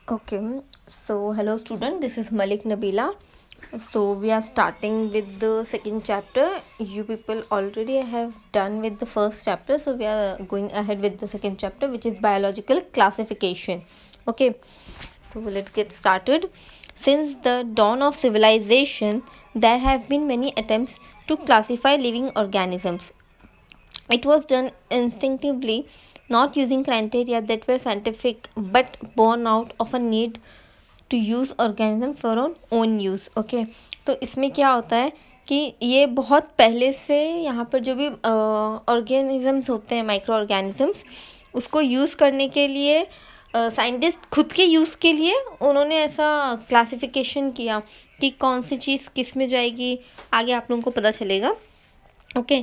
Okay, so hello student, this is Malik Nabila. So we are starting with the second chapter. You people already have done with the first chapter, so we are going ahead with the second chapter, which is biological classification. Okay, so let's get started. Since the dawn of civilization, there have been many attempts to classify living organisms. It was done instinctively, not using criteria that were scientific but born out of a need to use organism for our own use. Okay, तो इसमें क्या होता है कि ये बहुत पहले से यहाँ पर जो भी ऑर्गेनिजम्स होते हैं, माइक्रो ऑर्गेनिजम्स, उसको यूज़ करने के लिए साइंटिस्ट खुद के यूज़ के लिए उन्होंने ऐसा क्लासिफिकेशन किया कि कौन सी चीज़ किस में जाएगी, आगे आप लोगों को पता चलेगा. Okay,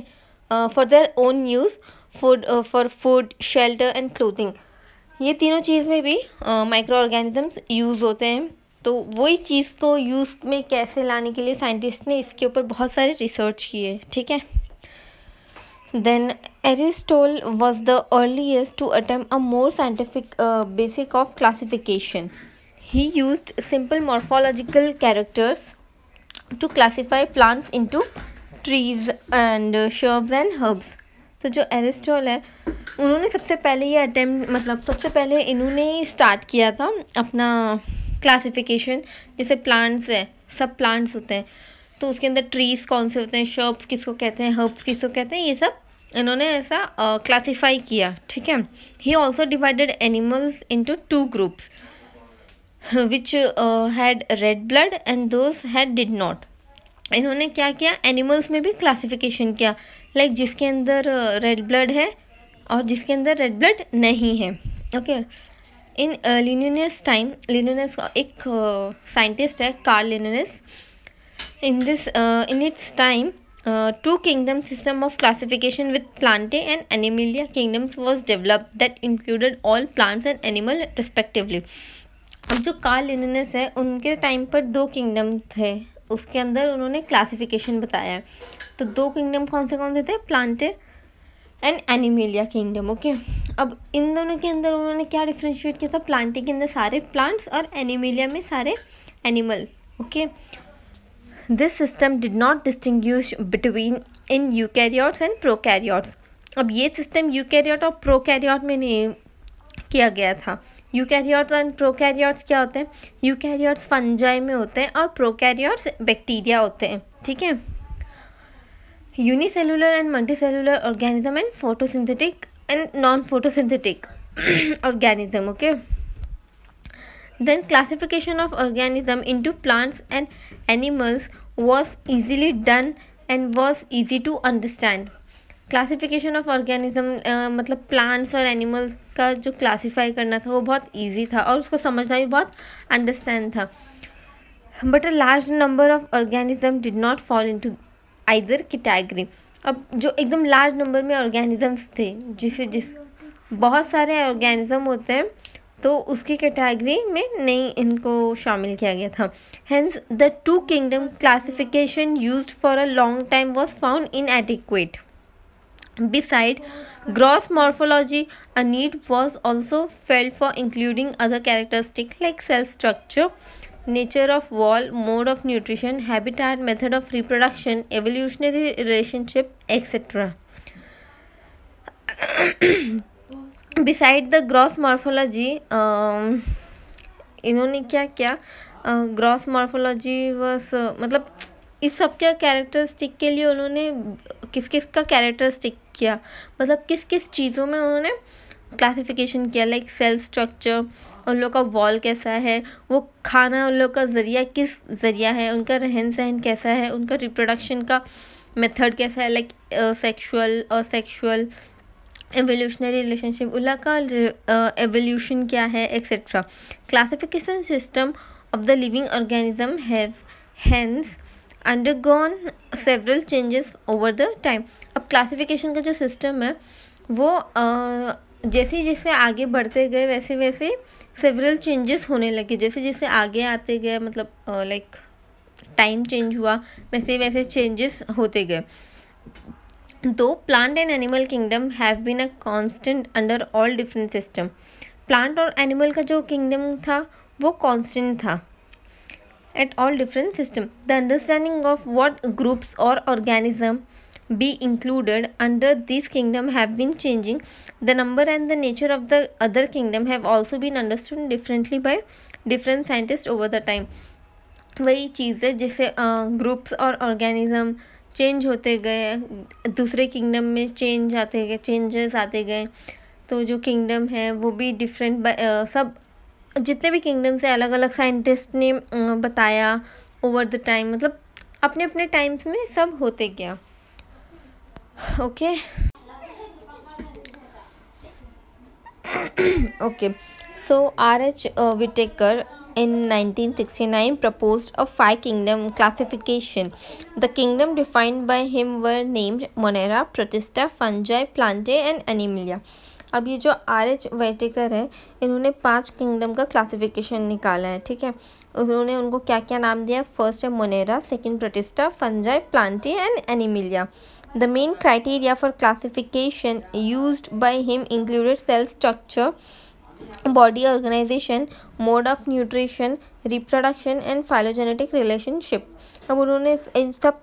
for their own use, for food, shelter and clothing, ये तीनों चीज़ में भी माइक्रो ऑर्गेनिजम्स यूज़ होते हैं. तो वही चीज़ को यूज़ में कैसे लाने के लिए साइंटिस्ट ने इसके ऊपर बहुत सारे रिसर्च किए. ठीक है. Then Aristotle was the earliest to attempt a more scientific basic of classification. He used simple morphological characters to classify plants into trees and shrubs and herbs. तो जो एरिस्टोटल है, उन्होंने सबसे पहले ये अटेम्प्ट, मतलब सबसे पहले इन्होंने स्टार्ट किया था अपना क्लासिफिकेशन. जैसे प्लांट्स है, सब प्लांट्स होते हैं, तो उसके अंदर ट्रीज़ कौन से होते हैं, shrubs किसको कहते हैं, हर्ब्स किसको कहते हैं, ये सब इन्होंने ऐसा क्लासीफाई किया. ठीक है. He also divided animals into 2 groups which had read blood and those had did not. इन्होंने क्या किया, एनिमल्स में भी क्लासिफिकेशन किया, लाइक जिसके अंदर रेड ब्लड है और जिसके अंदर रेड ब्लड नहीं है. ओके. इन लिनियस टाइम, लिनियस एक साइंटिस्ट है, Karl Linnaeus. In its time 2 kingdom system of classification with Plantae and Animalia kingdoms was developed that included all plants and animal respectively. अब जो कार्ल लिनियस है, उनके time पर 2 kingdom थे, उसके अंदर उन्होंने क्लासिफिकेशन बताया है. तो 2 किंगडम कौन से थे, Plantae and animalia kingdom. Okay. अब इन दोनों के अंदर उन्होंने क्या डिफ्रेंशिएट किया था, प्लांटे के अंदर सारे प्लांट्स और एनिमेलिया में सारे animal. Okay. This system did not distinguish between in eukaryotes and prokaryotes. अब ये सिस्टम यूकैरियोट और प्रोकैरियोट में नहीं किया गया था. यूकैरियोट्स एंड प्रोकैरियोट्स क्या होते हैं, यूकैरियोट्स फंजाई में होते हैं और प्रोकैरियोट्स बैक्टीरिया होते हैं. ठीक है. Unicellular and multicellular organism and photosynthetic and non photosynthetic organism. Okay. Then classification of organism into plants and animals was easily done and was easy to understand. Classification of organism, मतलब plants और animals का जो classify करना था वो बहुत easy था और उसको समझना भी बहुत अंडरस्टैंड था. But a large number of organism did not fall into either category. अब जो एकदम लार्ज नंबर में ऑर्गेनिजम्स थे, जिस बहुत सारे ऑर्गेनिज्म होते हैं, तो उसकी कैटेगरी में नहीं इनको शामिल किया गया था. Hence the 2 kingdom classification used for a long time was found इनएडिक्वेट. Beside gross morphology, a need was also felt for including other characteristics like cell structure, nature of wall, mode of nutrition, habitat, method of reproduction, evolutionary relationship, etc. Beside the gross morphology, इन्होंने क्या किया, gross morphology was, मतलब इस सब के characteristic के लिए उन्होंने किस किस का कैरेक्टरिस्टिक किया, मतलब किस किस चीज़ों में उन्होंने क्लासिफिकेशन किया, लाइक सेल स्ट्रक्चर, उन लोग का वॉल कैसा है, वो खाना उन लोग का ज़रिया किस ज़रिया है, उनका रहन सहन कैसा है, उनका रिप्रोडक्शन का मेथड कैसा है, लाइक सेक्सुअल और सेक्सुअल, एवोल्यूशनरी रिलेशनशिप, उनका का एवोल्यूशन क्या है, etcetera. Classification system of the living organism have hence undergone several changes over the time. अब क्लासिफिकेशन का जो सिस्टम है वो जैसे जैसे आगे बढ़ते गए वैसे वैसे सेवरल चेंजेस होने लगे. जैसे जैसे आगे आते गए, मतलब लाइक टाइम चेंज हुआ, वैसे वैसे चेंजेस होते गए. Though plant and animal kingdom have been a constant under all different system. Plant और एनिमल का जो किंगडम था वो कांस्टेंट था at all different system. The understanding of what groups or organism be included under this kingdom have been changing. The number and the nature of the other kingdom have also been understood differently by different scientists over the time. वही चीज़ है जैसे groups और organism change होते गए, दूसरे kingdom में changes आते गए, तो जो किंगडम है वो भी डिफरेंट सब जितने भी किंगडम्स है अलग अलग साइंटिस्ट ने बताया ओवर द टाइम, मतलब अपने अपने टाइम्स में सब होते गया. Okay okay so R.H. Whittaker in 1969 proposed a 5-kingdom classification. The kingdom defined by him were named Monera, Protista, Fungi, Plantae and Animalia. अब ये जो R.H. Whittaker है, इन्होंने 5 किंगडम का क्लासिफिकेशन निकाला है. ठीक है, उन्होंने उनको क्या क्या नाम दिया. फर्स्ट है Monera, second protista, fungi, Plantae and Animalia. The main criteria for classification used by him included cell structure, body organization, mode of nutrition, reproduction and phylogenetic relationship. अब उन्होंने इन सब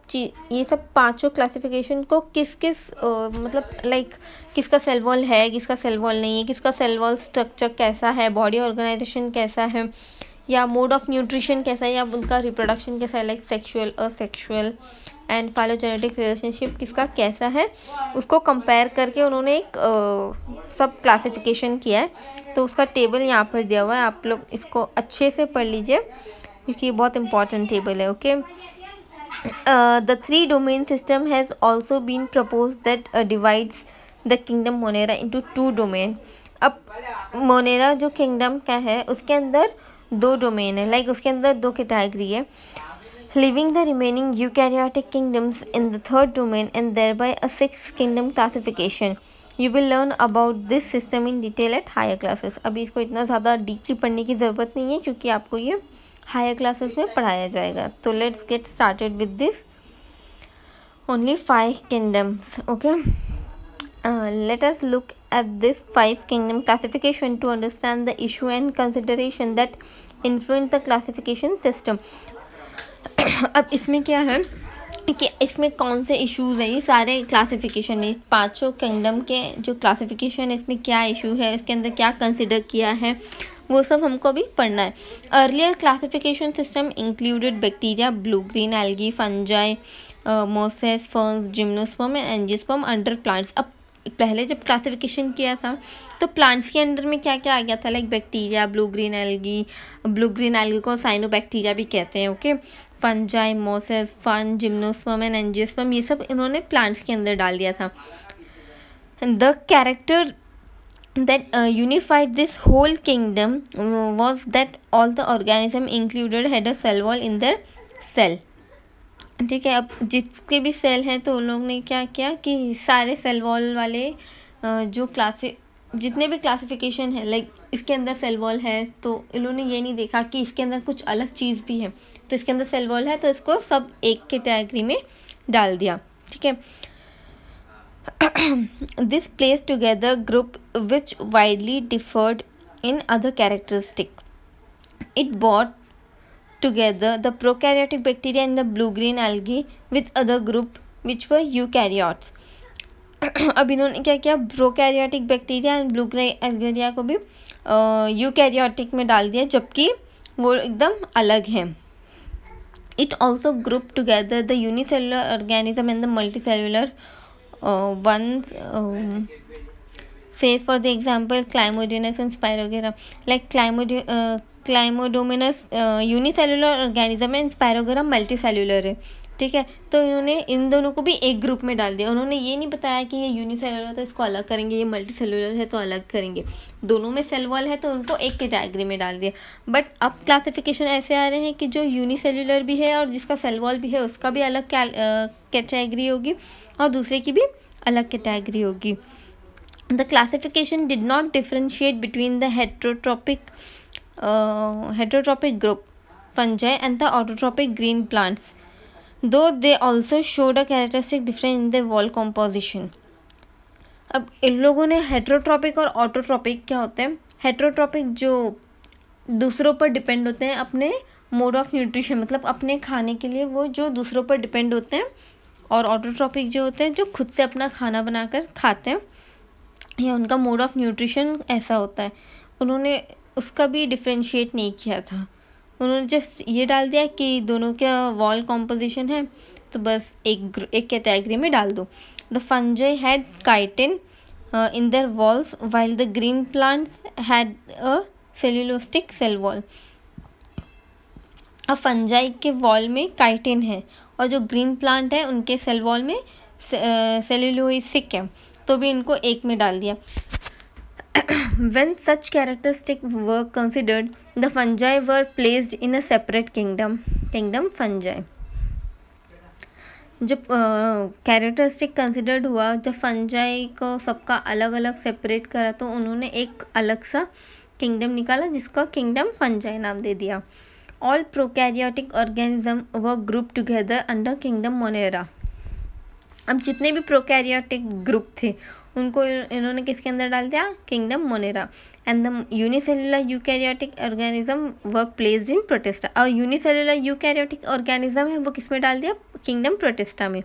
ये सब पांचों क्लासिफिकेशन को किस मतलब लाइक किसका सेल वॉल है, किसका सेल वॉल नहीं है, किसका सेल वॉल स्ट्रक्चर कैसा है, बॉडी ऑर्गेनाइजेशन कैसा है, या मोड ऑफ न्यूट्रिशन कैसा है, या उनका रिप्रोडक्शन कैसा है, like sexual asexual and phylogenetic relationship किसका कैसा है, उसको कंपेयर करके उन्होंने एक सब क्लासिफिकेशन किया है. तो उसका टेबल यहाँ पर दिया हुआ है, आप लोग इसको अच्छे से पढ़ लीजिए क्योंकि ये बहुत इंपॉर्टेंट टेबल है. Okay, the 3 domain system has also been proposed that divides the kingdom Monera into 2 domain. अब मोनेरा जो किंगडम का है उसके अंदर 2 डोमेन है, लाइक उसके अंदर 2 कैटेगरी है. Leaving the remaining eukaryotic kingdoms in the 3rd domain and thereby a 6th kingdom classification. You will learn about this system in detail at higher classes. अभी इसको इतना ज़्यादा डीपली पढ़ने की ज़रूरत नहीं है क्योंकि आपको ये हायर क्लासेस में पढ़ाया जाएगा. तो let's get started with this. Only 5 kingdoms. Okay, let us look at this 5 kingdom classification to understand the issue and consideration that influence the classification system. अब इसमें क्या है कि इसमें कौन से इश्यूज हैं. ये सारे क्लासिफिकेशन में पांचों किंगडम के जो क्लासिफिकेशन है इसमें क्या इशू है, इसके अंदर क्या कंसिडर किया है, वो सब हमको अभी पढ़ना है. Earlier classification system included bacteria, blue green algae, fungi, Moses, ferns, gymnosperm and angiosperm under plants. अब पहले जब क्लासिफिकेशन किया था तो प्लांट्स के अंडर में क्या क्या आ गया था, like bacteria, blue green algae को साइनोबैक्टीरिया भी कहते हैं. Okay, fungi, mosses, ferns, gymnosperm and angiosperm, ये सब इन्होंने प्लांट्स के अंदर डाल दिया था. The character that unified this whole kingdom was that all the organism included had a cell wall in their cell. ठीक है, अब जितने भी सेल हैं तो उन लोगों ने क्या किया कि सारे सेल वॉल वाले जो जितने भी क्लासिफिकेशन है, लाइक इसके अंदर सेल वॉल है तो इन्होंने ये नहीं देखा कि इसके अंदर कुछ अलग चीज़ भी है, तो इसके अंदर सेल वॉल है तो इसको सब एक कैटेगरी में डाल दिया. ठीक है, this placed together group which widely differed in other characteristic. It brought together the prokaryotic bacteria and the blue-green algae with other group which were eukaryotes. अब इन्होंने क्या किया, prokaryotic bacteria and blue green algae को भी eukaryotic में डाल दिया जबकि वो एकदम अलग है. It also grouped together the unicellular organism and the multicellular ones. Say for the example Chlamydomonas and Spirogyra. Like Chlamydomonas unicellular organism है, Spirogyra multicellular है. ठीक है, तो इन्होंने इन दोनों को भी एक ग्रुप में डाल दिया. उन्होंने ये नहीं बताया कि ये यूनिसेलुलर है तो इसको अलग करेंगे, ये मल्टीसेलुलर है तो अलग करेंगे. दोनों में सेल वॉल है तो उनको एक कैटेगरी में डाल दिया. बट अब क्लासिफिकेशन ऐसे आ रहे हैं कि जो यूनिसेलुलर भी है और जिसका सेल वॉल भी है उसका भी अलग कैटेगरी होगी और दूसरे की भी अलग कैटेगरी होगी. The classification did not differentiate between the heterotrophic group fungi and the autotrophic green plants, though they also showed a characteristic difference in their wall composition. अब इन लोगों ने हेट्रोट्रॉपिक और ऑटोट्रॉपिक क्या होते हैं. हेट्रोट्रॉपिक जो दूसरों पर डिपेंड होते हैं अपने मोड ऑफ न्यूट्रिशन, मतलब अपने खाने के लिए वो जो दूसरों पर डिपेंड होते हैं, और ऑटोट्रॉपिक जो होते हैं जो खुद से अपना खाना बनाकर खाते हैं, या उनका मोड ऑफ न्यूट्रिशन ऐसा होता है। उन्होंने उसका भी डिफ्रेंशिएट नहीं किया था, उन्होंने जस्ट ये डाल दिया कि दोनों का वॉल कॉम्पोजिशन है, तो बस एक कैटेगरी में डाल दो। The fungi had chitin in their walls while the green plants had a cellulosic cell wall। अब फंजाई के वॉल में काइटिन है और जो ग्रीन प्लांट है उनके सेल वॉल में सेल्यूलोसिक है, तो भी इनको एक में डाल दिया। When such characteristics were considered, the fungi were placed in a separate kingdom fungi। जब कैरेक्टरिस्टिक कंसिडर्ड हुआ, जब फंजाई को सबका अलग अलग सेपरेट करा, तो उन्होंने एक अलग सा किंगडम निकाला जिसका किंगडम फंजाई नाम दे दिया। All prokaryotic organism were group together under kingdom Monera. अब जितने भी प्रोकैरियोटिक ग्रुप थे उनको इन्होंने किसके अंदर डाल दिया, kingdom Monera. And the unicellular eukaryotic organism were placed in Protista. और यूनिसेलुलर यूकैरियोटिक ऑर्गेनिज्म है वो किस में डाल दिया, किंगडम प्रोटिस्टा में।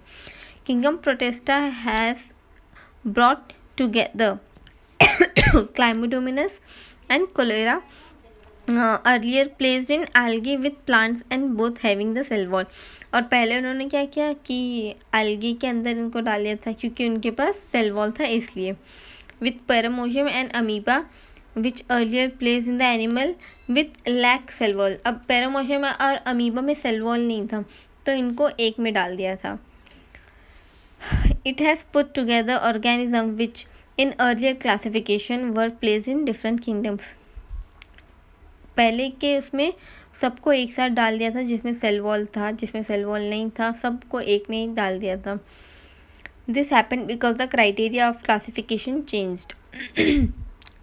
Kingdom Protista has brought together Chlamydomonas and Chlorella earlier placed in algae with plants and both having the cell wall. और पहले उन्होंने क्या किया कि एल्गी के अंदर इनको डाल दिया था क्योंकि उनके पास सेल वॉल था, इसलिए। With Paramecium and Amoeba which earlier place in the animal with lack cell wall. अब पैरामोशियम और अमीबा में सेल वॉल नहीं था तो इनको एक में डाल दिया था। It has put together organism which in earlier classification were placed in different kingdoms. पहले के उसमें सबको एक साथ डाल दिया था, जिसमें सेल वॉल था, जिसमें सेल वॉल नहीं था, सबको एक में ही डाल दिया था। This happened because the criteria of classification changed.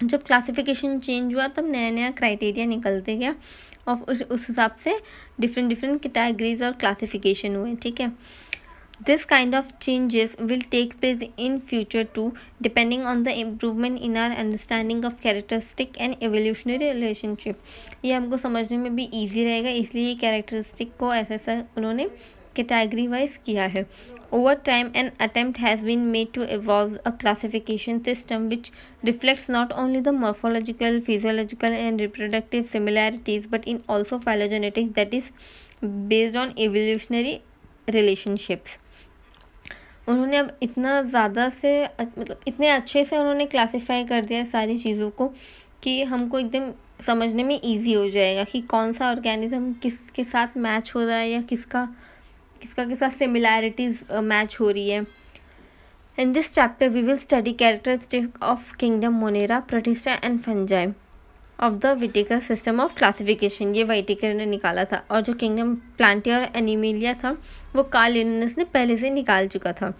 जब क्लासिफिकेशन चेंज हुआ तब नया नया क्राइटेरिया निकलते गया और उस हिसाब से डिफरेंट कैटेगरीज और क्लासिफिकेशन हुए, ठीक है। This kind of changes will take place in future too, depending on the improvement in our understanding of characteristic and evolutionary relationship। ये हमको समझने में भी easy रहेगा, इसलिए ये characteristic को ऐसा उन्होंने category wise किया है। Over time, an attempt has been made to evolve a classification system which reflects not only the morphological, physiological and reproductive similarities but in also phylogenetics that is based on evolutionary relationships। उन्होंने अब इतना ज़्यादा से मतलब इतने अच्छे से उन्होंने क्लासिफाई कर दिया सारी चीज़ों को कि हमको एकदम समझने में इजी हो जाएगा कि कौन सा ऑर्गेनिज्म किसके साथ मैच हो रहा है या किसका के साथ सिमिलैरिटीज़ मैच हो रही है। In this chapter we will study characteristic of kingdom Monera, Protista and Fungi of the Whittaker system of classification. ये वाइटेकर ने निकाला था, और जो किंगडम प्लांटिया और एनिमेलिया था वो कार्ल लिन्नेस ने पहले से निकाल चुका था।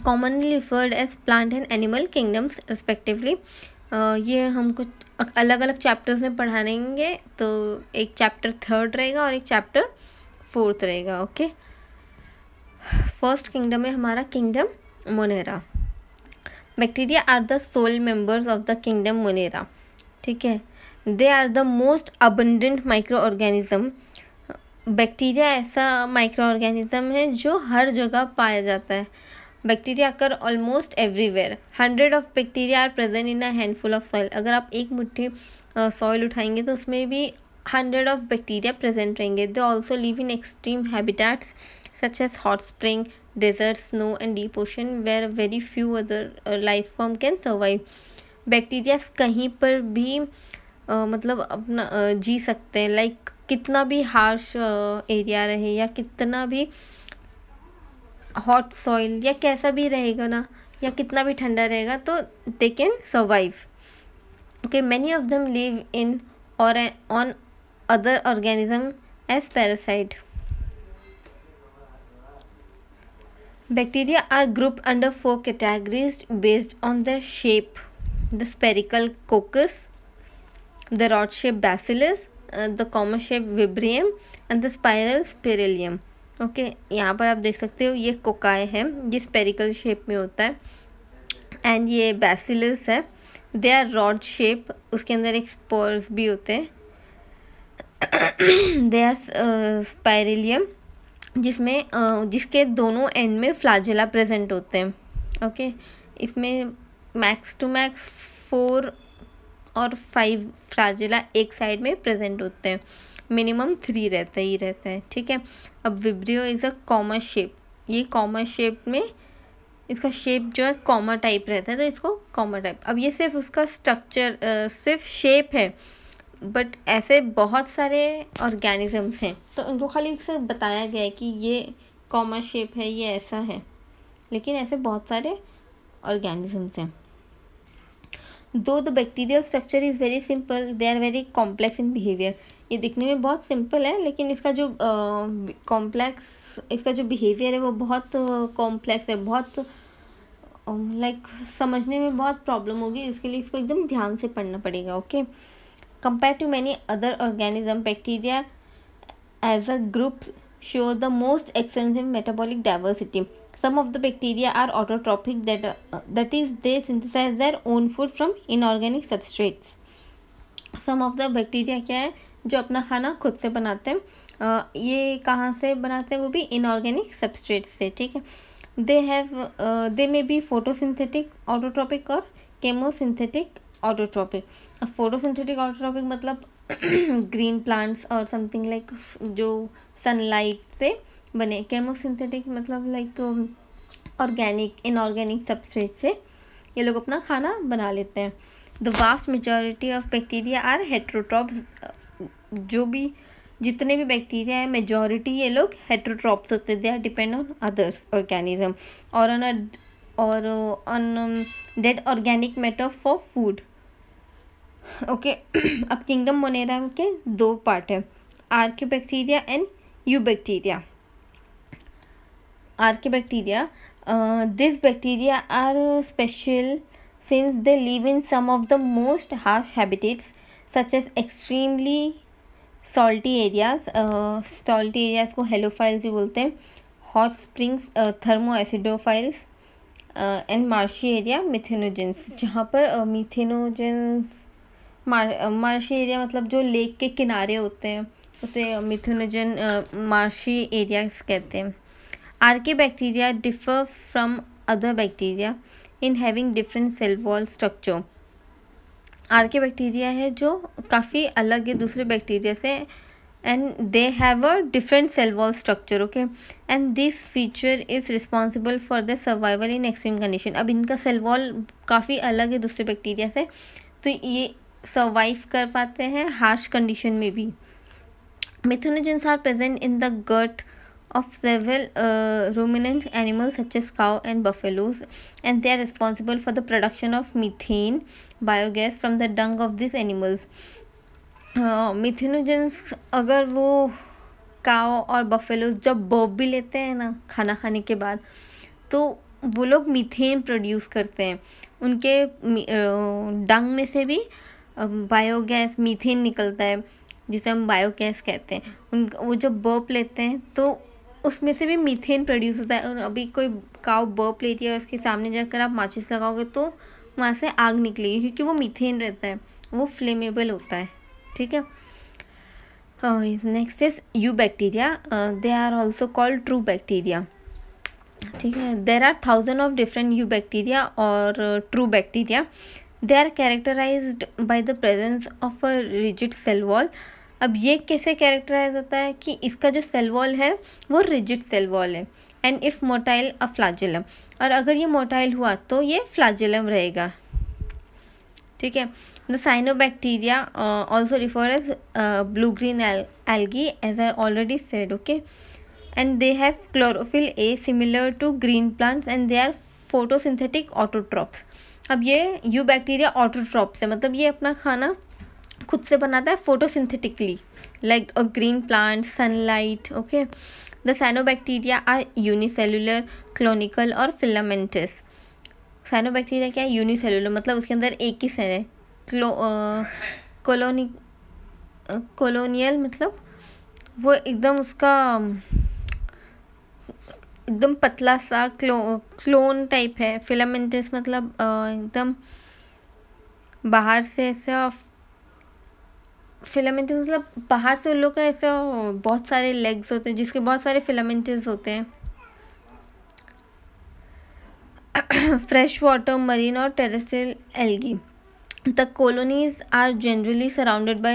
Commonly referred as plant and animal kingdoms respectively. ये हम कुछ अलग अलग चैप्टर्स में पढ़ाएंगे, तो एक चैप्टर 3rd रहेगा और एक चैप्टर 4th रहेगा, ओके। फर्स्ट किंगडम है हमारा kingdom Monera. Bacteria are the sole members of the kingdom Monera, ठीक है। They are the most abundant micro organism. Bacteria ऐसा माइक्रो ऑर्गेनिज्म है जो हर जगह पाया जाता है। Bacteria occur almost everywhere. 100 of bacteria are present in a handful of soil. अगर आप एक मुट्ठी सॉइल उठाएंगे तो उसमें भी 100 ऑफ बैक्टीरिया प्रेजेंट रहेंगे। They also live in extreme habitats such as hot spring, desert, snow and deep ocean where very few other life form can survive. Bacteria कहीं पर भी मतलब अपना जी सकते हैं, लाइक कितना भी हार्श एरिया रहे या कितना भी हॉट सॉइल या कैसा भी रहेगा ना, या कितना भी ठंडा रहेगा, तो they can survive, okay. Many of them live in or on other organism as parasite. Bacteria are grouped under 4 categories based on their shape: the spherical coccus, the rod-shaped bacillus, the comma-shaped vibrio and the spiral spirillum। Okay, यहाँ पर आप देख सकते हो ये cocci है, ये spherical shape में होता है, एंड ये बैसिलस है। दे आर रॉड शेप, उसके अंदर एक स्पोर्स भी होते हैं, दे आर स्पाइरेलियम, जिसमें जिसके दोनों एंड में फ्लैजेला प्रेजेंट होते हैं. ओके, इसमें मैक्स टू मैक्स 4 और 5 फ्लैजेला एक साइड में प्रेजेंट होते हैं. मिनिमम 3 रहता है. ठीक है. अब vibrio is a comma shape. ये कॉमा शेप में इसका शेप जो है कॉमा टाइप रहता है, तो इसको कॉमा टाइप. अब ये सिर्फ उसका स्ट्रक्चर सिर्फ शेप है, बट ऐसे बहुत सारे ऑर्गेनिजम्स हैं, तो उनको खाली से बताया गया है कि ये कॉमा शेप है, ये ऐसा है, लेकिन ऐसे बहुत सारे ऑर्गेनिजम्स हैं. Though the bacterial structure is very simple, they are very complex in behaviour. ये दिखने में बहुत सिंपल है, लेकिन इसका जो इसका जो बिहेवियर है वो बहुत कॉम्प्लेक्स है, बहुत लाइक समझने में बहुत प्रॉब्लम होगी. इसके लिए इसको एकदम ध्यान से पढ़ना पड़ेगा. Okay. Compared to many other organisms, bacteria as a group show the most extensive metabolic diversity. Some of the bacteria are autotrophic, that is they synthesize their own food from inorganic substrates. Some of the bacteria क्या है, जो अपना खाना खुद से बनाते हैं. ये कहाँ से बनाते हैं, वो भी inorganic substrates से. ठीक है. They may be photosynthetic autotrophic और chemosynthetic ऑटोट्रॉपिक. अब फोटोसिंथेटिक ऑटोट्रॉपिक मतलब ग्रीन प्लांट्स और समथिंग लाइक जो सनलाइट से बने. केमोसिंथेटिक मतलब लाइक ऑर्गेनिक इनऑर्गेनिक सबस्ट्रेट से ये लोग अपना खाना बना लेते हैं. The vast majority of bacteria are heterotrophs. जो भी जितने भी बैक्टीरिया है, मेजॉरिटी ये लोग हेट्रोट्रॉप्स होते हैं. They are depend on others organism or on dead organic matter for food. Okay. अब किंगडम मोनेरा के 2 पार्ट है, archaebacteria and eubacteria. Archaebacteria, this bacteria are special since they live in some of the most harsh habitats such as extremely salty areas. Salty areas को halophiles भी बोलते हैं. Hot springs, thermoacidophiles and marshy area methanogens. जहाँ पर methanogens marshy area मतलब जो lake के किनारे होते हैं उसे मिथेनोजन मार्शी एरियाज कहते हैं. Archaebacteria differ from other bacteria in having different cell wall structure. Archaebacteria है जो काफ़ी अलग है दूसरे बैक्टीरिया से, and they have a different cell wall structure. Okay, and this feature is responsible for their survival in extreme condition. अब इनका cell wall काफ़ी अलग है दूसरे बैक्टीरिया से, तो ये सर्वाइव कर पाते हैं हार्श कंडीशन में भी. Methanogens are present in the gut of several ruminant animals such as cow and buffaloes, and they are responsible for the production of methane biogas from the dung of these animals. Methanogens अगर वो काव और buffalo जब burp भी लेते हैं ना खाना खाने के बाद, तो वो लोग मीथेन प्रोड्यूस करते हैं. उनके डंग में से भी बायोगैस मीथेन निकलता है, जिसे हम बायोगैस कहते हैं. वो जब बर्प लेते हैं तो उसमें से भी मीथेन प्रोड्यूस होता है. और अभी कोई काव बर्प लेती है, उसके सामने जाकर आप माचिस लगाओगे तो वहाँ से आग निकलेगी, क्योंकि वो मीथेन रहता है, वो फ्लेमेबल होता है. ठीक है. Next is eubacteria. They are also called true bacteria. ठीक है. There are 1000 of different eubacteria or true bacteria. They are characterised by the presence of a rigid cell wall. अब ये कैसे characterise होता है कि इसका जो सेल वॉल है वो रिजिड सेल वॉल है. And if motile a flagellum, और अगर ये मोटाइल हुआ तो ये फ्लैजेलम रहेगा. ठीक है. The cyanobacteria also refer as blue green algae as I already said. Okay, and they have chlorophyll A similar to green plants and they are photosynthetic autotrophs. अब ये यू बैक्टीरिया ऑटोट्रॉप्स है, मतलब ये अपना खाना खुद से बनाता है photosynthetically like a green plant, sunlight. Okay. The cyanobacteria are unicellular, colonial or filamentous. Cyanobacteria क्या है? यूनिसेलुलर, मतलब उसके अंदर एक ही सेल है. कॉलोनियल मतलब वो एकदम उसका एकदम पतला सा क्लोन टाइप है. फिलामेंटस मतलब एकदम बाहर से ऐसा फिलामेंटस मतलब बाहर से उन लोग का ऐसा बहुत सारे लेग्स होते हैं जिसके बहुत सारे फिलामेंटस होते हैं. फ्रेश वाटर, मरीन और terrestrial algae. The colonies are generally surrounded by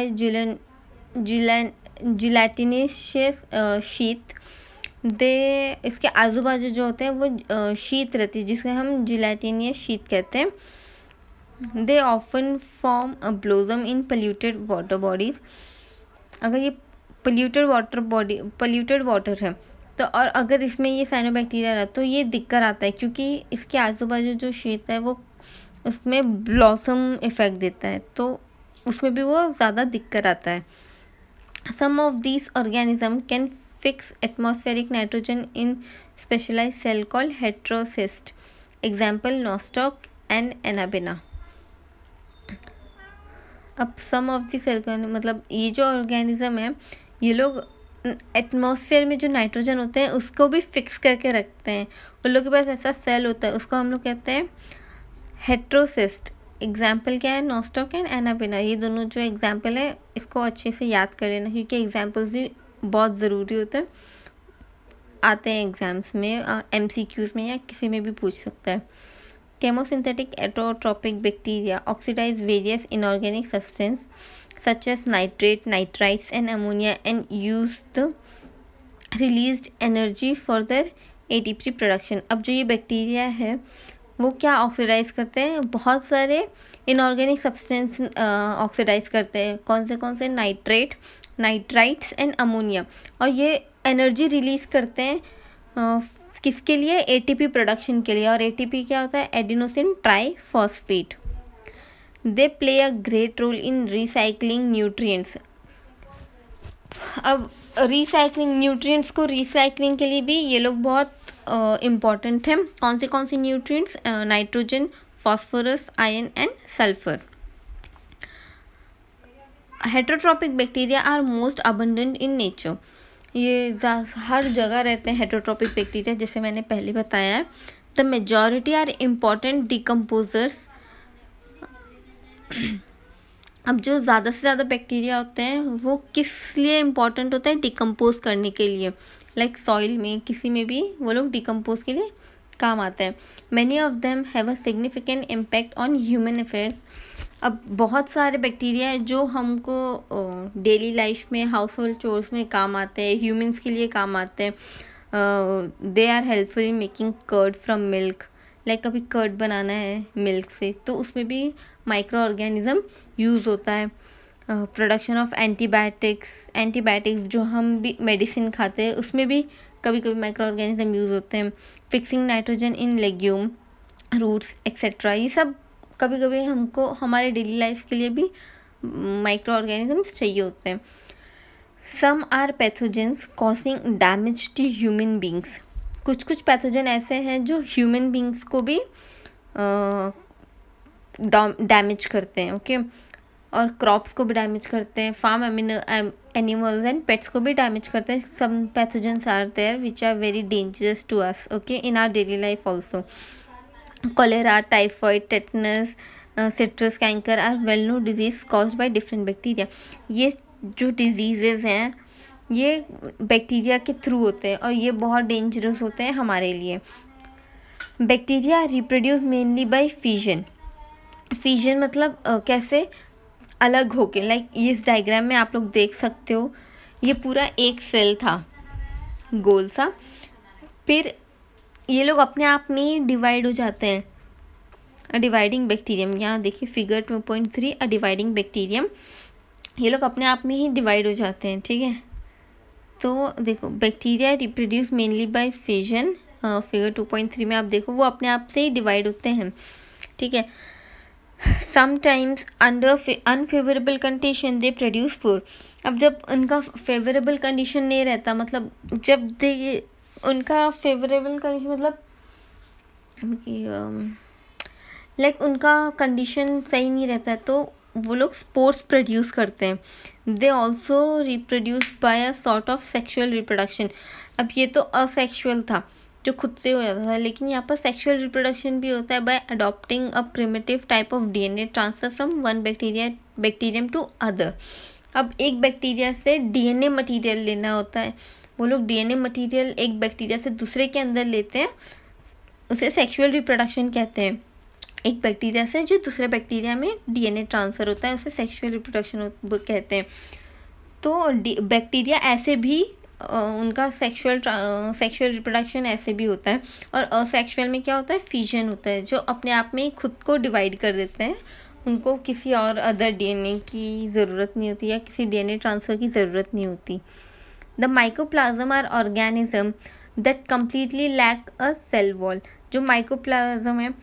gelatinous sheath. इसके आजू बाजू जो होते हैं वो शीत रहती है जिसको हम जिलेटिनियस शीत कहते हैं. They often form a blossom in polluted water bodies. अगर ये पोल्यूटेड वाटर है तो और अगर इसमें ये साइनोबैक्टीरिया रहा तो ये दिक्कत आता है क्योंकि इसके आजू बाजू जो शीत है वो उसमें ब्लॉसम इफेक्ट देता है तो उसमें भी वो ज़्यादा दिक्कत आता है. Some of these organism can fix atmospheric nitrogen in specialised cell called heterocyst. Example Nostoc and Anabaena. अब सम ऑफ दिस मतलब ये जो ऑर्गेनिज्म है ये लोग एटमॉस्फेयर में जो नाइट्रोजन होते हैं उसको भी फिक्स करके रखते हैं. उन लोगों के पास ऐसा सेल होता है उसको हम लोग कहते हैं हेट्रोसिस्ट. एग्जाम्पल क्या है? Nostoc and anabaena. ये दोनों जो एग्जाम्पल है इसको अच्छे से याद कर लेना क्योंकि एग्जाम्पल्स भी बहुत ज़रूरी होते हैं, आते हैं एग्जाम्स में, MCQs में या किसी में भी पूछ सकता है. Chemosynthetic autotrophic bacteria oxidise various inorganic substance such as nitrate, nitrites and ammonia and use the released energy for their ATP production. अब जो ये बैक्टीरिया है वो क्या ऑक्सीडाइज करते हैं? बहुत सारे इनऑर्गेनिक सब्सटेंस ऑक्सीडाइज करते हैं. कौन से? Nitrate, nitrites and ammonia. और ये एनर्जी रिलीज करते हैं किसके लिए? ATP प्रोडक्शन के लिए. और ATP क्या होता है? Adenosine triphosphate. They play a great role in recycling nutrients. अब रिसाइकलिंग न्यूट्रिएंट्स को रिसाइकलिंग के लिए भी ये लोग बहुत इम्पॉर्टेंट है. कौन से nutrients? Nitrogen, phosphorus, iron and sulphur. Heterotrophic bacteria are most abundant in nature. ये हर जगह रहते हैं हेटरोट्रॉपिक बैक्टीरिया जैसे मैंने पहले बताया है. The majority are important decomposers. अब जो ज़्यादा से ज़्यादा बैक्टीरिया होते हैं वो किस लिए इम्पॉर्टेंट होते हैं? डिकम्पोज करने के लिए. लाइक सॉइल में किसी में भी वो लोग डिकम्पोज के लिए काम आते हैं. Many of them have a significant impact on human affairs. अब बहुत सारे बैक्टीरिया है जो हमको डेली लाइफ में, हाउस होल्ड चोर्स में काम आते हैं, ह्यूमंस के लिए काम आते हैं. They are helpful in making curd from milk. Like कभी कर्ड बनाना है मिल्क से तो उसमें भी माइक्रो ऑर्गेनिज्म यूज़ होता है. प्रोडक्शन ऑफ एंटीबायोटिक्स जो हम भी मेडिसिन खाते हैं उसमें भी कभी कभी माइक्रो ऑर्गेनिज्म यूज़ होते हैं. Fixing nitrogen in legume, roots etcetera. ये सब कभी कभी हमको हमारे डेली लाइफ के लिए भी माइक्रो ऑर्गेनिजम्स चाहिए होते हैं. Some are pathogens causing damage to human beings. कुछ पैथोजन ऐसे हैं जो ह्यूमन बींग्स को भी डैमेज करते हैं. ओके. और क्रॉप्स को भी डैमेज करते हैं. फार्म एनिमल्स एंड पेट्स को भी डैमेज करते हैं. Some pathogens are there which are very dangerous to us, okay, in our daily life also. Cholera, typhoid, tetanus, citrus canker are well-known disease caused by different bacteria. ये जो diseases हैं ये bacteria के through होते हैं और ये बहुत डेंजरस होते हैं हमारे लिए. Bacteria reproduce mainly by fission मतलब कैसे? अलग होके. लाइक इस डायग्राम में आप लोग देख सकते हो ये पूरा एक सेल था गोल सा, फिर ये लोग अपने आप में ही डिवाइड हो जाते हैं. डिवाइडिंग बैक्टीरियम, यहाँ देखिए फिगर 2.3, अ डिवाइडिंग बैक्टीरियम. ये लोग अपने आप में ही डिवाइड हो जाते हैं. ठीक है. तो देखो bacteria reproduce mainly by fission. Figure 2.3 में आप देखो वो अपने आप से ही डिवाइड होते हैं. ठीक है. Sometimes under unfavourable condition they produce spore. अब जब उनका फेवरेबल कंडीशन नहीं रहता, मतलब जब उनका फेवरेबल कंडीशन मतलब लाइक उनका कंडीशन सही नहीं रहता है तो वो लोग स्पोर्स प्रोड्यूस करते हैं. They also reproduce by a sort of sexual reproduction. अब ये तो असेक्शुअल था जो खुद से हो जाता था, लेकिन यहाँ पर सेक्शुअल रिप्रोडक्शन भी होता है by adopting a primitive type of DNA transfer from one bacterium to other. अब एक बैक्टीरिया से डीएनए मटेरियल लेना होता है, वो लोग डीएनए मटेरियल एक बैक्टीरिया से दूसरे के अंदर लेते हैं, उसे सेक्सुअल रिप्रोडक्शन कहते हैं। एक बैक्टीरिया से जो दूसरे बैक्टीरिया में डीएनए ट्रांसफ़र होता है उसे सेक्सुअल रिप्रोडक्शन कहते हैं। तो बैक्टीरिया ऐसे भी उनका सेक्सुअल रिप्रोडक्शन ऐसे भी होता है। और असेक्सुअल में क्या होता है, फिजन होता है, जो अपने आप में खुद को डिवाइड कर देते हैं, उनको किसी और अदर डीएनए की ज़रूरत नहीं होती या किसी डीएनए ट्रांसफ़र की ज़रूरत नहीं होती। The mycoplasma are organism that completely lack a cell wall. जो माइकोप्लाज्म है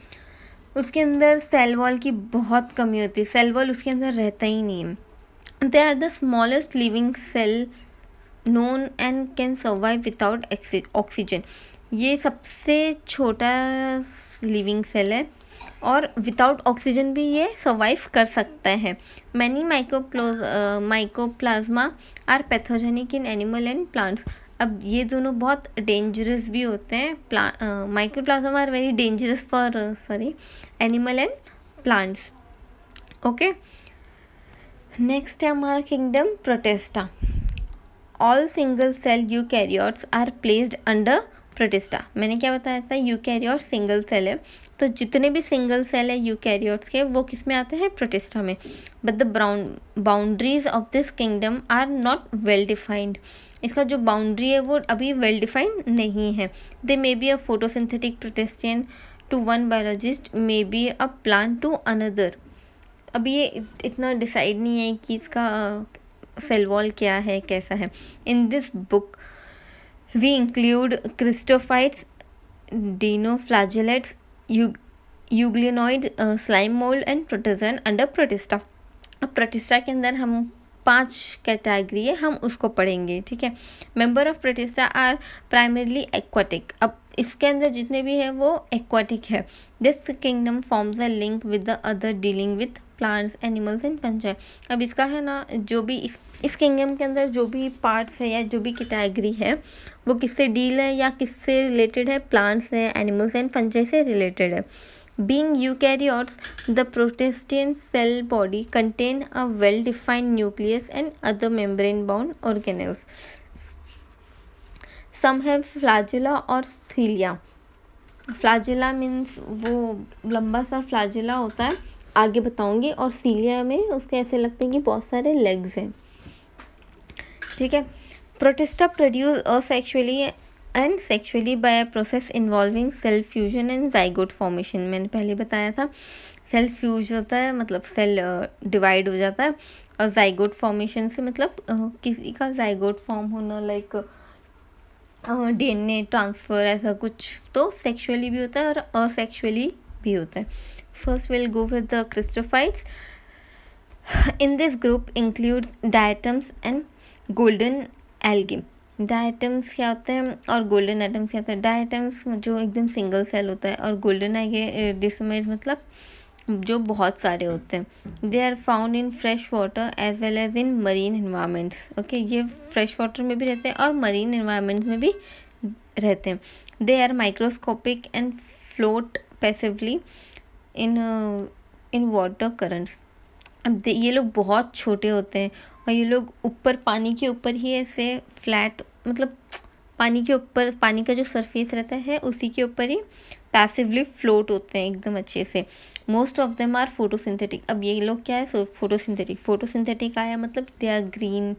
उसके अंदर सेल वॉल की बहुत कमी होती है, सेल वॉल उसके अंदर रहता ही नहीं है। They are the smallest living cell known and can survive without oxygen. ये सबसे छोटा लिविंग सेल है और विदाउट ऑक्सीजन भी ये सर्वाइव कर सकता है। Many mycoplasma are pathogenic in animal and plants. अब ये दोनों बहुत डेंजरस भी होते हैं। Mycoplasma are very dangerous for animal and plants. Okay, next है हमारा kingdom protista. All single cell eukaryotes are placed under protista. मैंने क्या बताया था, यूकैरियोट सिंगल सेल है, तो जितने भी सिंगल सेल है यूकैरियोट्स के वो किस में आते हैं, प्रोटिस्टा में। But the boundaries of this kingdom are not well defined. इसका जो बाउंड्री है वो अभी वेल डिफाइंड नहीं है। They may be a photosynthetic protistan to one biologist, may be a plant to another. अभी ये इतना डिसाइड नहीं है कि इसका सेल वॉल क्या है, कैसा है। In this book we include chrysophytes, dinoflagellates, euglenoids, slime mould and protozoan under Protista. अब प्रोटिस्टा के अंदर हम 5 कैटेगरी है, हम उसको पढ़ेंगे, ठीक है। Member of protista are primarily aquatic. अब इसके अंदर जितने भी है वो एक्वाटिक है। This kingdom forms a link with the other dealing with plants, animals and fungi. अब इसका है ना, जो भी इस किंगडम के अंदर जो भी पार्ट्स है या जो भी कैटेगरी है वो किससे डील है या किससे रिलेटेड है, प्लांट्स से, एनिमल्स एंड फंजाई से रिलेटेड है। Being eukaryotes, the protistian cell body contain a well-defined nucleus and other membrane-bound organelles. Some have flagella or cilia. Flagella means वो लंबा सा flagella होता है, आगे बताऊंगी। और cilia में उसके ऐसे लगते हैं कि बहुत सारे legs हैं, ठीक है। Protista produce asexually and sexually by a process involving cell fusion and zygote formation। मैंने पहले बताया था सेल फ्यूज होता है मतलब सेल डिवाइड हो जाता है, और zygote formation से मतलब किसी का zygote फॉर्म होना, लाइक डीएनए ट्रांसफ़र, ऐसा कुछ। तो सेक्सुअली भी होता है और असेक्सुअली भी होता है। First will go with the chrysophytes. In this group includes diatoms and golden algae. Diatoms क्या होते हैं और गोल्डन एटम्स क्या होता है। डायटम्स जो एकदम सिंगल सेल होता है, और गोल्डन डिसमर्स मतलब जो बहुत सारे होते हैं। They are found in fresh water as well as in marine environments. Okay, ये फ्रेश वाटर में भी रहते हैं और मरीन इन्वायरमेंट्स में भी रहते हैं। They are microscopic and float passively in water currents. अब ये लोग बहुत छोटे होते हैं और ये लोग ऊपर पानी के ऊपर ही ऐसे फ्लैट, मतलब पानी के ऊपर, पानी का जो सरफेस रहता है उसी के ऊपर ही पैसिवली फ्लोट होते हैं एकदम अच्छे से। Most of them are photosynthetic. अब ये लोग क्या है, फोटोसिंथेटिक आया मतलब दे आर ग्रीन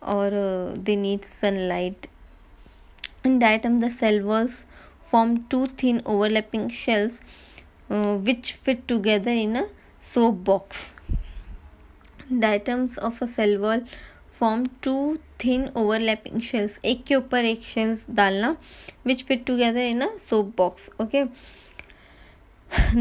और they need sunlight. In diatom the cell walls form 2 thin overlapping shells which fit together in a soap box. Diatoms of a cell wall form 2 thin overlapping shells, एक के ऊपर एक shells डालना, which fit together in a soap box. Okay,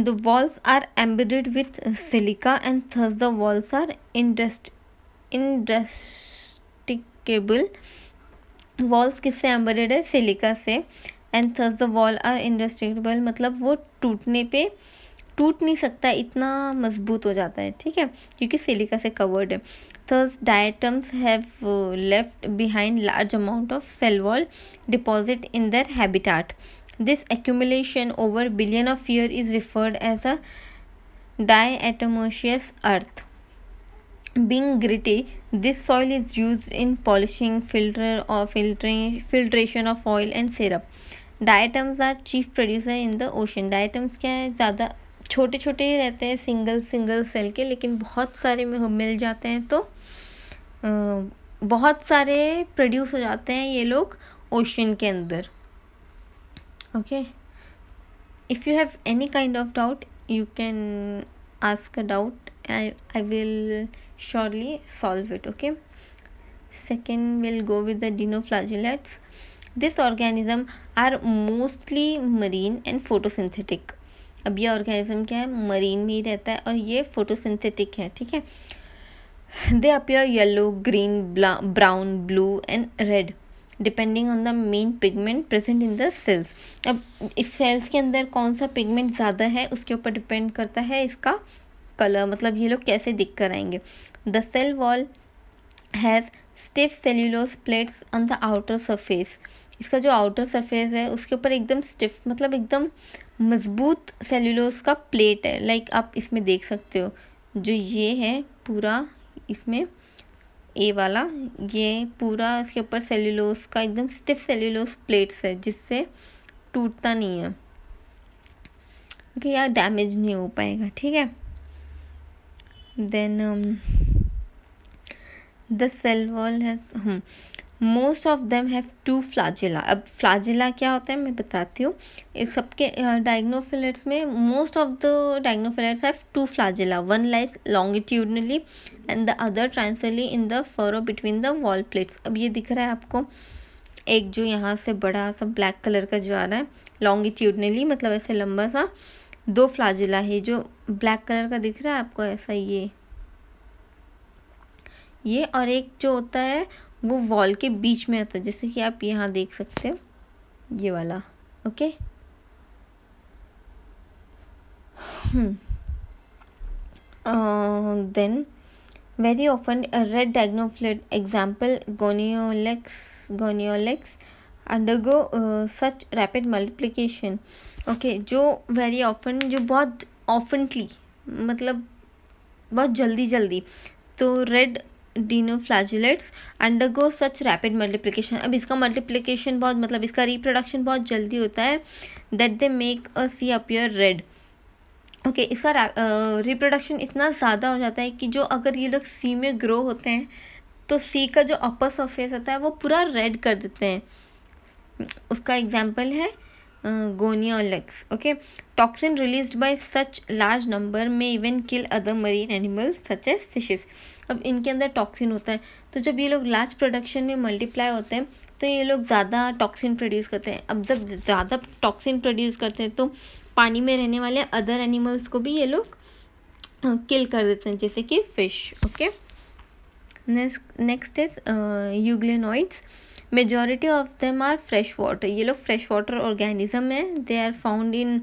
the walls are embedded with silica and thus the walls are indestructible. walls किससे embedded है, silica से, and thus the wall are indestructible मतलब वो टूटने पे टूट नहीं सकता, इतना मजबूत हो जाता है, ठीक है, क्योंकि सिलिका से कवर्ड है। Thus diatoms have left behind large amount of cell wall deposit in their habitat. This accumulation over billion of years is referred as a diatomaceous earth. Being gritty, this soil is used in polishing, filtration of oil and syrup. Diatoms are chief producer in the ocean. Diatoms क्या है, ज़्यादा छोटे छोटे ही रहते हैं, single cell के, लेकिन बहुत सारे में मिल जाते हैं, तो बहुत सारे प्रोड्यूस हो जाते हैं ये लोग ओशन के अंदर. Okay, if you have any kind of doubt you can ask a doubt. I will surely solve it. Okay, second we'll go with the dinoflagellates. This organism are mostly marine and photosynthetic. अब ये organism क्या है, marine में ही रहता है और ये photosynthetic है. ठीक है, they appear yellow, green, brown, blue and red depending on the main pigment present in the cells. अब इस सेल्स के अंदर कौन सा पिगमेंट ज़्यादा है उसके ऊपर डिपेंड करता है इसका कलर, मतलब ये लोग कैसे दिख कर आएंगे. The cell wall has stiff cellulose plates on the outer surface. इसका जो आउटर सरफेस है उसके ऊपर एकदम स्टिफ, मतलब एकदम मजबूत सेल्यूलोज का प्लेट है. लाइक आप इसमें देख सकते हो, जो ये है पूरा, इसमें ए वाला, ये पूरा इसके ऊपर सेल्यूलोज का एकदम स्टिफ सेल्यूलोज प्लेट्स है जिससे टूटता नहीं है. ओके, यार डैमेज नहीं हो पाएगा. ठीक है, then the cell wall has most of them have 2 flagella. अब फ्लैजेला क्या होता है मैं बताती हूँ. इस सबके डायग्नोफिलेट्स में most of the dinoflagellates have 2 flagella. One lies longitudinally and the other transversely in the furrow between the wall plates. अब ये दिख रहा है आपको, एक जो यहाँ से बड़ा सा ब्लैक कलर का जो आ रहा है लॉन्गिट्यूडनली, मतलब ऐसे लंबा सा, 2 फ्लैजेला है. जो ब्लैक कलर का दिख रहा है आपको ऐसा, ये और एक जो होता है वो वॉल के बीच में होता है, जैसे कि आप यहाँ देख सकते हो ये वाला. Okay, then very often red dinoflagellate example Gonyaulax undergo such rapid multiplication. Okay, जो वेरी ऑफन, जो बहुत ऑफनली, मतलब बहुत जल्दी, तो red dinoflagellates undergo such rapid multiplication. अब इसका मल्टीप्लिकेशन बहुत, मतलब इसका रिप्रोडक्शन बहुत जल्दी होता है, that they make a sea appear red. Okay, इसका रिप्रोडक्शन इतना ज़्यादा हो जाता है कि जो अगर ये लोग सी में ग्रो होते हैं तो सी का जो अपर सरफेस होता है वो पूरा रेड कर देते हैं. उसका एग्जाम्पल है Gonyaulax. Okay, toxin released by such large number में even kill other marine animals such as fishes. अब इनके अंदर टॉक्सिन होता है, तो जब ये लोग लार्ज प्रोडक्शन में मल्टीप्लाई होते हैं तो ये लोग ज़्यादा टॉक्सिन प्रोड्यूस करते हैं. अब जब ज़्यादा टॉक्सिन प्रोड्यूस करते हैं तो पानी में रहने वाले अदर एनिमल्स को भी ये लोग किल कर देते हैं, जैसे कि fish. Okay, next is euglenoids. Majority of them are fresh water. ये लोग फ्रेश वाटर ऑर्गेनिज्म है. They are found in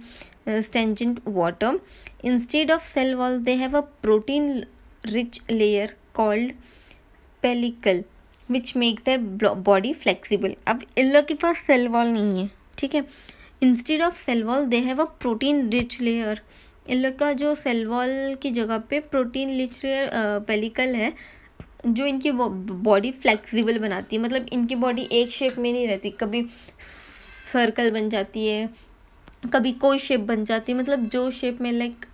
stagnant water. Instead of cell wall they have a protein rich layer called pellicle which make their body flexible. अब इन लोग के पास cell wall नहीं है. ठीक है, instead of cell wall they have a protein rich layer. इन लोग का जो सेल वॉल की जगह पे प्रोटीन रिच लेयर पेलिकल है, जो इनकी बॉडी फ्लेक्सिबल बनाती है. मतलब इनकी बॉडी एक शेप में नहीं रहती, कभी सर्कल बन जाती है, कभी कोई शेप बन जाती है. मतलब जो शेप में, लाइक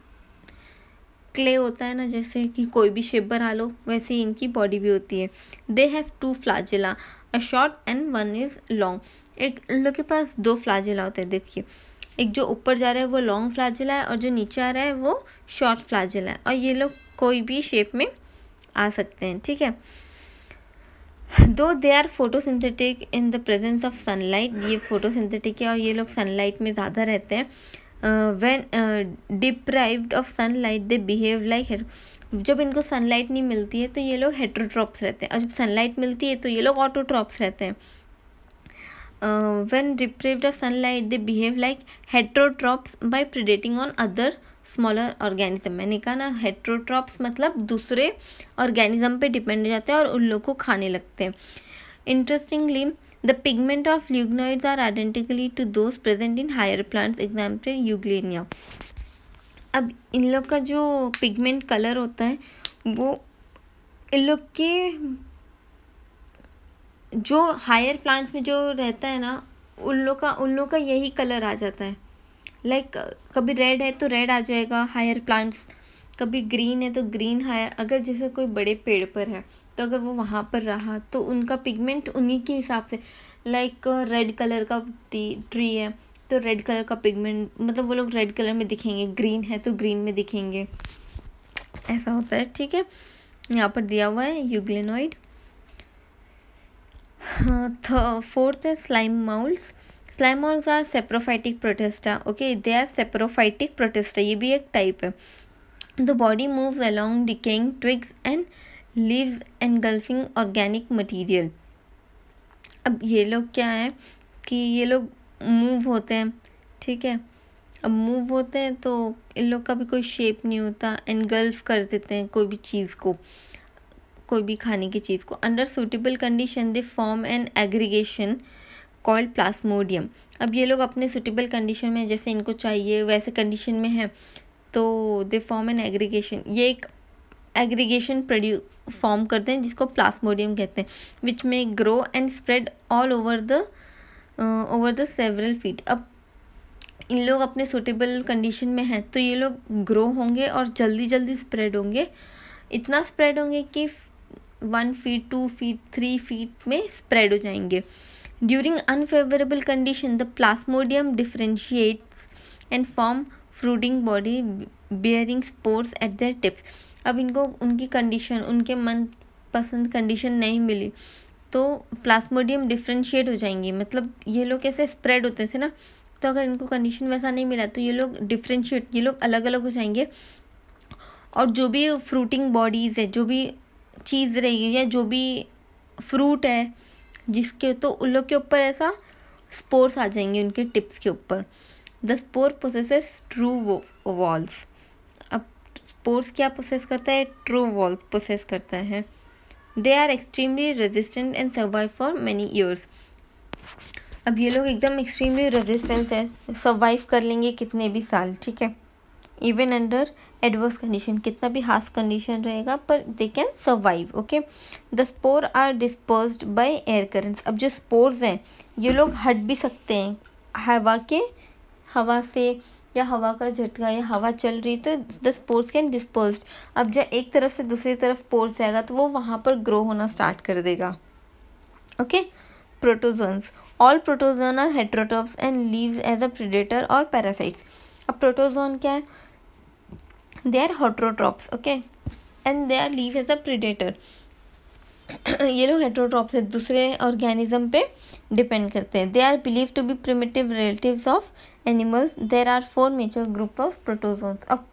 क्ले होता है ना, जैसे कि कोई भी शेप बना लो, वैसे ही इनकी बॉडी भी होती है. They have 2 flagella, a short and 1 is long. एक इन लोग के पास 2 फ्लैजेला होते हैं. देखिए, एक जो ऊपर जा रहा है वो लॉन्ग फ्लैजेला है और जो नीचे आ रहा है वो शॉर्ट फ्लैजेला है. और ये लोग कोई भी शेप में आ सकते हैं. ठीक है, though they are photosynthetic in the presence of sunlight. ये फोटोसिंथेटिक है और ये लोग सनलाइट में ज़्यादा रहते हैं. When deprived of sunlight they behave like. जब इनको सनलाइट नहीं मिलती है तो ये लोग हेट्रोट्रॉप्स रहते हैं, और जब सनलाइट मिलती है तो ये लोग ऑटोट्रॉप्स रहते हैं. When deprived of sunlight they behave like heterotrophs by predating on other smaller organism. मैंने कहा ना, हेट्रोट्रॉप्स मतलब दूसरे ऑर्गेनिज्म पे डिपेंड हो जाते हैं और उन लोग को खाने लगते हैं. Interestingly the pigment of euglenoids are identically to those present in higher plants, example Euglena. अब इन लोग का जो पिगमेंट कलर होता है वो इन लोग के जो हायर प्लांट्स में जो रहता है ना, उन लोग का यही कलर आ जाता है। लाइक कभी रेड है तो रेड आ जाएगा हायर प्लांट्स, कभी ग्रीन है तो ग्रीन हायर। अगर जैसे कोई बड़े पेड़ पर है तो अगर वो वहाँ पर रहा तो उनका पिगमेंट उन्हीं के हिसाब से, लाइक रेड कलर का ट्री है तो रेड कलर का पिगमेंट, मतलब वो लोग रेड कलर में दिखेंगे, ग्रीन है तो ग्रीन में दिखेंगे, ऐसा होता है। ठीक है, यहाँ पर दिया हुआ है यूग्लेनॉइड। फोर्थ है slime moulds. Slime moulds are saprophytic protista. Okay, they are saprophytic protista, ये भी एक टाइप है। The body moves along decaying twigs and leaves engulfing organic material. अब ये लोग क्या है कि ये लोग मूव होते हैं, ठीक है। अब मूव होते हैं तो इन लोग का भी कोई शेप नहीं होता, एनगल्फ कर देते हैं कोई भी चीज़ को, कोई भी खाने की चीज़ को। Under suitable condition they form an aggregation called plasmodium. अब ये लोग अपने सूटेबल कंडीशन में, जैसे इनको चाहिए वैसे कंडीशन में है, तो दे फॉर्म एन एग्रीगेशन, ये एक एग्रीगेशन फॉर्म करते हैं जिसको प्लाज्मोडियम कहते हैं, विच में grow and spread all over the several feet. अब इन लोग अपने सूटेबल कंडीशन में हैं तो ये लोग ग्रो होंगे और जल्दी जल्दी स्प्रेड होंगे, इतना स्प्रेड होंगे कि 1 फीट 2 फीट 3 फीट में स्प्रेड हो जाएंगे। During unfavourable condition the Plasmodium differentiates and form fruiting body bearing spores eight there tips. अब इनको उनकी कंडीशन, उनके मन पसंद कंडीशन नहीं मिली तो प्लाज्मोडियम डिफरेंशिएट हो जाएंगे, मतलब ये लोग कैसे स्प्रेड होते थे ना, तो अगर इनको कंडीशन वैसा नहीं मिला तो ये लोग डिफरेंशिएट, ये लोग अलग अलग हो जाएंगे। और जो भी फ्रूटिंग बॉडीज़ है, जो भी चीज़ रहेगी या जो भी फ्रूट है जिसके, तो उन लोग के ऊपर ऐसा स्पोर्स आ जाएंगे उनके टिप्स के ऊपर। The spore possesses true walls. अब स्पोर्स क्या पोसेस करता है? ट्रू वॉल्स पोसेस करता है। They are extremely resistant and survive for many years. अब ये लोग एकदम एक्सट्रीमली रेजिस्टेंस है, सर्वाइव कर लेंगे कितने भी साल, ठीक है। इवन अंडर एडवर्स कंडीशन, कितना भी हार्श कंडीशन रहेगा पर they can survive. Okay, the spore are dispersed by air currents. अब जो स्पोर्स हैं ये लोग हट भी सकते हैं हवा से, या हवा का झटका या हवा चल रही तो द स्पोर्स कैन डिस्पर्स्ड। अब जब एक तरफ से दूसरी तरफ स्पोर्स जाएगा तो वो वहाँ पर ग्रो होना स्टार्ट कर देगा। Okay, protozoans. All protozoan are heterotrophs and lives as a predator or parasites. अब प्रोटोजोन क्या है? They are heterotrophs, okay, and they are live as a predator. ये लोग हेटेरोट्रॉप्स है, दूसरे ऑर्गेनिज्म पे डिपेंड करते हैं। They are believe to be primitive relatives of animals. There are 4 major group of protozoans. अब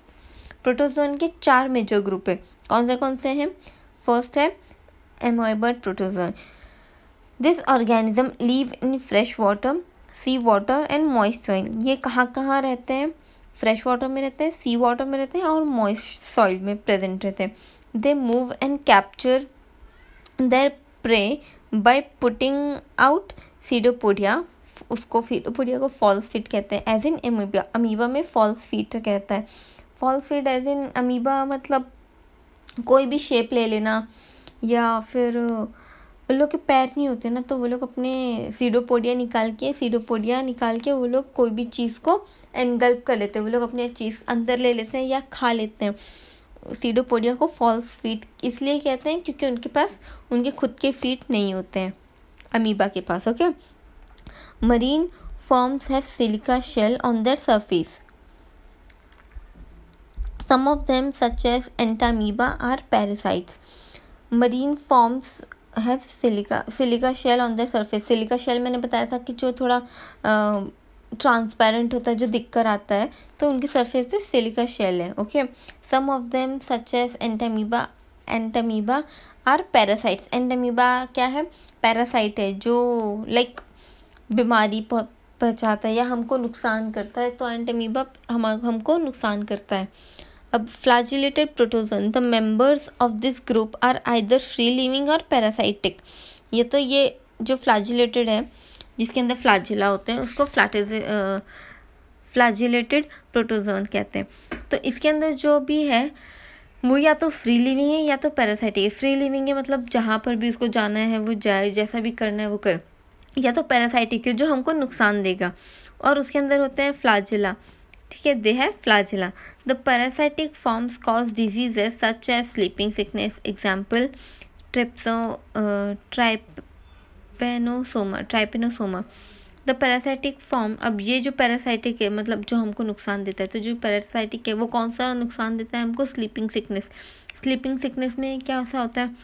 प्रोटोजोन के 4 मेजर ग्रुप है, कौन से हैं? फर्स्ट है amoeboid protozoan. This organism live in fresh water, sea water and moist soil. ये कहाँ रहते हैं? फ्रेश वाटर में रहते हैं, सी वाटर में रहते हैं और मॉइस्ट सॉइल में प्रेजेंट रहते हैं। They move and capture their prey by putting out pseudopodia. उसको सीडोपोडिया को फॉल्स फीट कहते हैं, एज इन अमीबा। अमीबा में फॉल्स फीट कहता है। False feet as in amoeba मतलब कोई भी शेप ले लेना, या फिर उन लोग के पैर नहीं होते ना तो वो लोग अपने सीडोपोडिया निकाल के वो लोग कोई भी चीज़ को एनगल्प कर लेते हैं, वो लोग अपने चीज़ अंदर ले लेते हैं या खा लेते हैं। सीडोपोडिया को फॉल्स फीट इसलिए कहते हैं क्योंकि उनके पास उनके खुद के फीट नहीं होते हैं अमीबा के पास। Okay, marine forms have silica shell on their surface. Some of them such as Entamoeba are parasites. Marine forms have silica shell on their surface. Silica shell मैंने बताया था कि जो थोड़ा ट्रांसपेरेंट होता है, जो दिख कर आता है, तो उनके सरफेस पे सिलिका शेल है। Okay, some of them such as Entamoeba are parasites. Entamoeba क्या है? पैरासाइट है जो लाइक बीमारी पहुंचाता है या हमको नुकसान करता है, तो एंटामीबा हमको नुकसान करता है। अब flagellated protozoan, the members of this group are either free living or parasitic. ये जो फ्लैजिलेटेड है जिसके अंदर फ्लैजिला होते हैं उसको फ्लैजिलेटेड प्रोटोजोन कहते हैं। तो इसके अंदर जो भी है वो या तो फ्री लिविंग है या तो पैरासाइटिक है। फ्री लिविंग है मतलब जहाँ पर भी उसको जाना है वो जाए, जैसा भी करना है वो कर। या तो पैरासाइटिक है जो हमको नुकसान देगा, और उसके अंदर होते हैं फ्लैजेला, ठीक है, दे है flagella. The parasitic forms cause diseases such as sleeping sickness, example trypanosoma. The parasitic form, अब ये जो पैरासाइटिक है मतलब जो हमको नुकसान देता है, तो जो पैरासाइटिक है वो कौन सा नुकसान देता है हमको? Sleeping sickness. स्लीपिंग सिकनेस में क्या ऐसा होता है,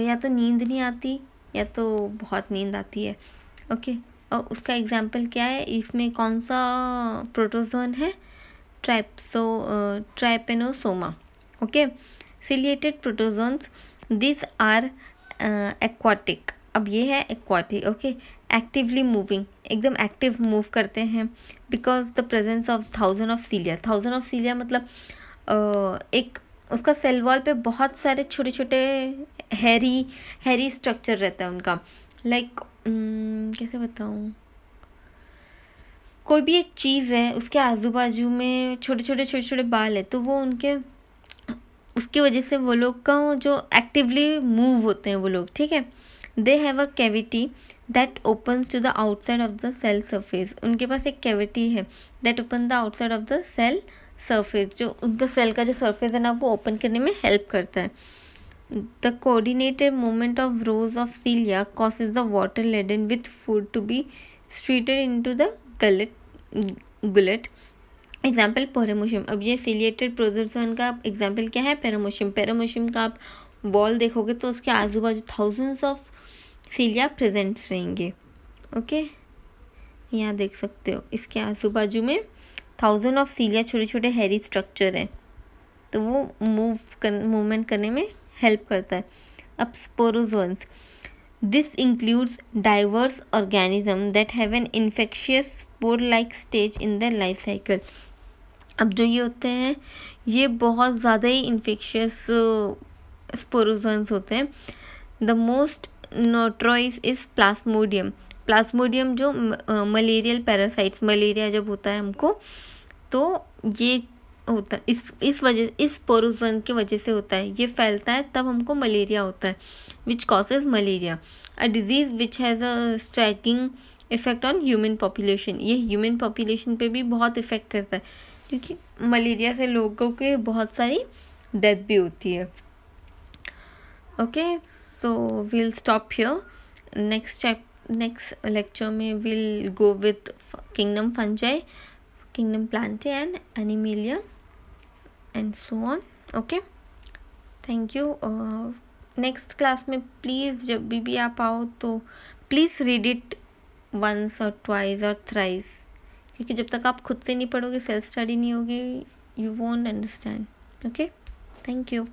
या तो नींद नहीं आती या तो बहुत नींद आती है। ओके, और उसका एग्जाम्पल क्या है? इसमें कौन सा प्रोटोजोन है? Trypanosoma. Okay, ciliated protozoans, this are aquatic. अब ये है एक्वाटिक। ओके, एक्टिवली मूविंग, एकदम एक्टिव मूव करते हैं, because the presence of thousand of cilia. Thousand of cilia मतलब एक उसका सेल वॉल पे बहुत सारे छोटे छोटे हैरी स्ट्रक्चर रहता है उनका। लाइक कैसे बताऊँ, कोई भी एक चीज़ है उसके आजू बाजू में छोटे छोटे बाल है, तो वो उनके उसकी वजह से वो लोग का जो एक्टिवली मूव होते हैं वो लोग, ठीक है। They have a cavity that opens to the outside of the cell surface. उनके पास एक कैविटी है that open the outside of the cell surface, जो उनका सेल का जो सरफेस है ना वो ओपन करने में हेल्प करता है। The coordinated movement of rows of cilia causes the water laden with food to be steered into the gullet, example Paramecium. अब ये सिलिएटेड प्रोटोजोन का एग्जाम्पल क्या है? पेरामोशियम। पेरामोशियम का आप वॉल देखोगे तो उसके आजू बाजू थाउजेंड्स ऑफ सीलिया प्रेजेंट रहेंगे। ओके, यहाँ देख सकते हो इसके आजू बाजू में थाउजेंड ऑफ सीलिया, छोटे छोटे हैरी स्ट्रक्चर हैं, तो वो मूवमेंट करने में हेल्प करता है। अब sporozoans, this includes diverse organism that have an infectious spore like stage in the life cycle. अब जो ये होते हैं ये बहुत ज़्यादा ही इन्फेक्शियस स्पोरोजोन्स होते हैं। The most notorious is Plasmodium. Plasmodium जो मलेरियल पैरासाइट्स, मलेरिया जब होता है हमको तो ये होता है, इस स्पोरोजोन की वजह से होता है, ये फैलता है तब हमको मलेरिया होता है, which causes malaria, a disease which has a striking effect on human population. ये ह्यूमन पॉपुलेशन पे भी बहुत इफेक्ट करता है, क्योंकि मलेरिया से लोगों के बहुत सारी डेथ भी होती है। Okay, so we'll stop here. Next lecture में we'll go with kingdom Fungi, kingdom Plantae and Animalia and so on. Okay, thank you. Next class में प्लीज़ जब भी आप आओ तो प्लीज़ रीड इट वंस और ट्वाइस और थ्राइस, क्योंकि जब तक आप खुद से नहीं पढ़ोगे, सेल्फ स्टडी नहीं होगी, you won't understand. Okay, thank you.